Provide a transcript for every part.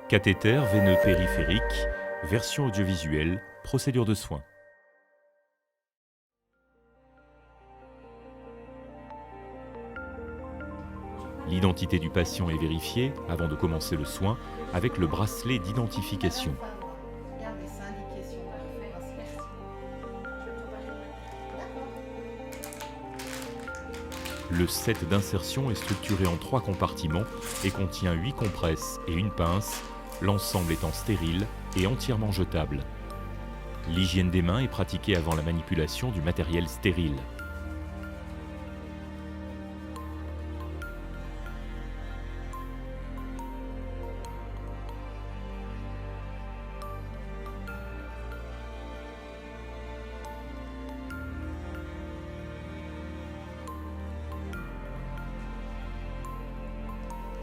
Cathéter veineux périphérique, version audiovisuelle, procédure de soins. L'identité du patient est vérifiée avant de commencer le soin avec le bracelet d'identification. Le set d'insertion est structuré en 3 compartiments et contient 8 compresses et une pince, l'ensemble étant stérile et entièrement jetable. L'hygiène des mains est pratiquée avant la manipulation du matériel stérile.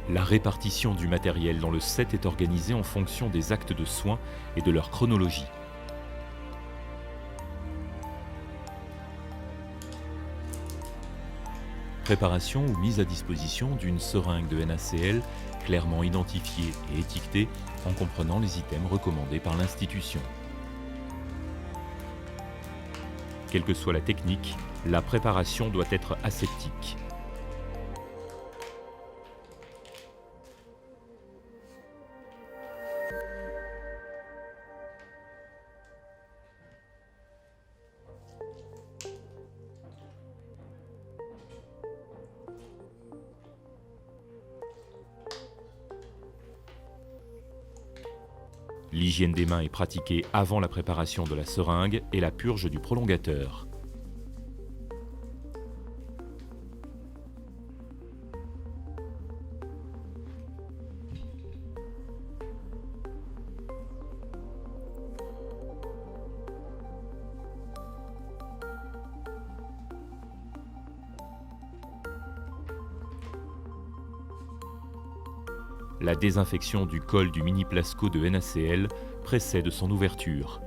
La répartition du matériel dans le set est organisée en fonction des actes de soins et de leur chronologie. Préparation ou mise à disposition d'une seringue de NaCl clairement identifiée et étiquetée en comprenant les items recommandés par l'institution. Quelle que soit la technique, la préparation doit être aseptique. L'hygiène des mains est pratiquée avant la préparation de la seringue et la purge du prolongateur. La désinfection du col du mini-plasco de NaCl précède son ouverture.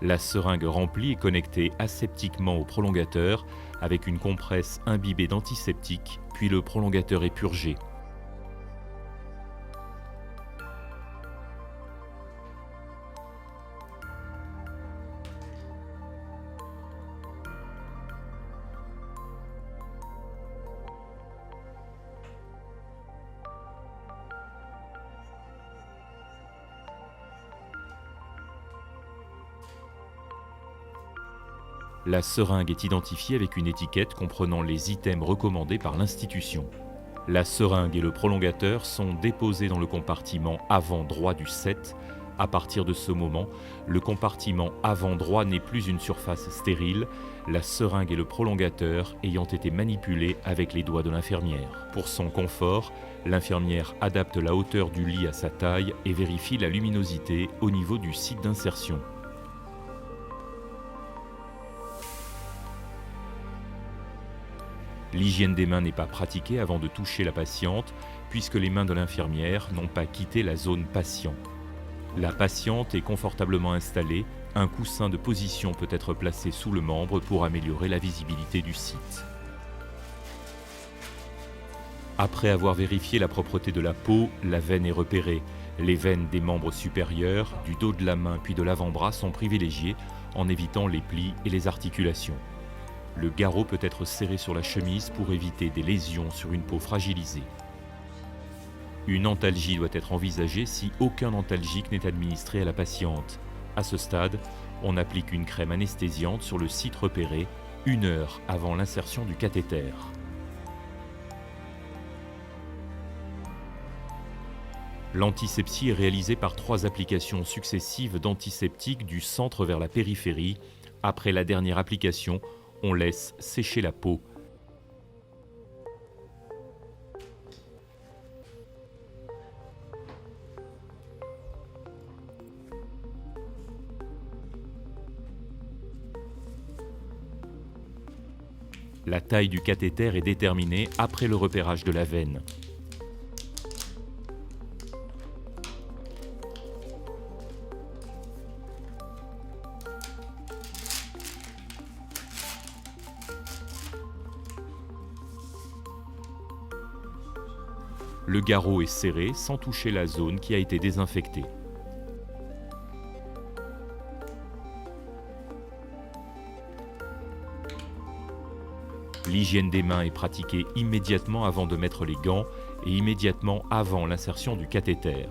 La seringue remplie est connectée aseptiquement au prolongateur avec une compresse imbibée d'antiseptique, puis le prolongateur est purgé. La seringue est identifiée avec une étiquette comprenant les items recommandés par l'institution. La seringue et le prolongateur sont déposés dans le compartiment avant droit du set. À partir de ce moment, le compartiment avant droit n'est plus une surface stérile, la seringue et le prolongateur ayant été manipulés avec les doigts de l'infirmière. Pour son confort, l'infirmière adapte la hauteur du lit à sa taille et vérifie la luminosité au niveau du site d'insertion. L'hygiène des mains n'est pas pratiquée avant de toucher la patiente, puisque les mains de l'infirmière n'ont pas quitté la zone patient. La patiente est confortablement installée, un coussin de position peut être placé sous le membre pour améliorer la visibilité du site. Après avoir vérifié la propreté de la peau, la veine est repérée. Les veines des membres supérieurs, du dos de la main puis de l'avant-bras sont privilégiées en évitant les plis et les articulations. Le garrot peut être serré sur la chemise pour éviter des lésions sur une peau fragilisée. Une antalgie doit être envisagée si aucun antalgique n'est administré à la patiente. À ce stade, on applique une crème anesthésiante sur le site repéré 1 heure avant l'insertion du cathéter. L'antisepsie est réalisée par 3 applications successives d'antiseptique du centre vers la périphérie. Après la dernière application, on laisse sécher la peau. La taille du cathéter est déterminée après le repérage de la veine. Le garrot est serré sans toucher la zone qui a été désinfectée. L'hygiène des mains est pratiquée immédiatement avant de mettre les gants et immédiatement avant l'insertion du cathéter.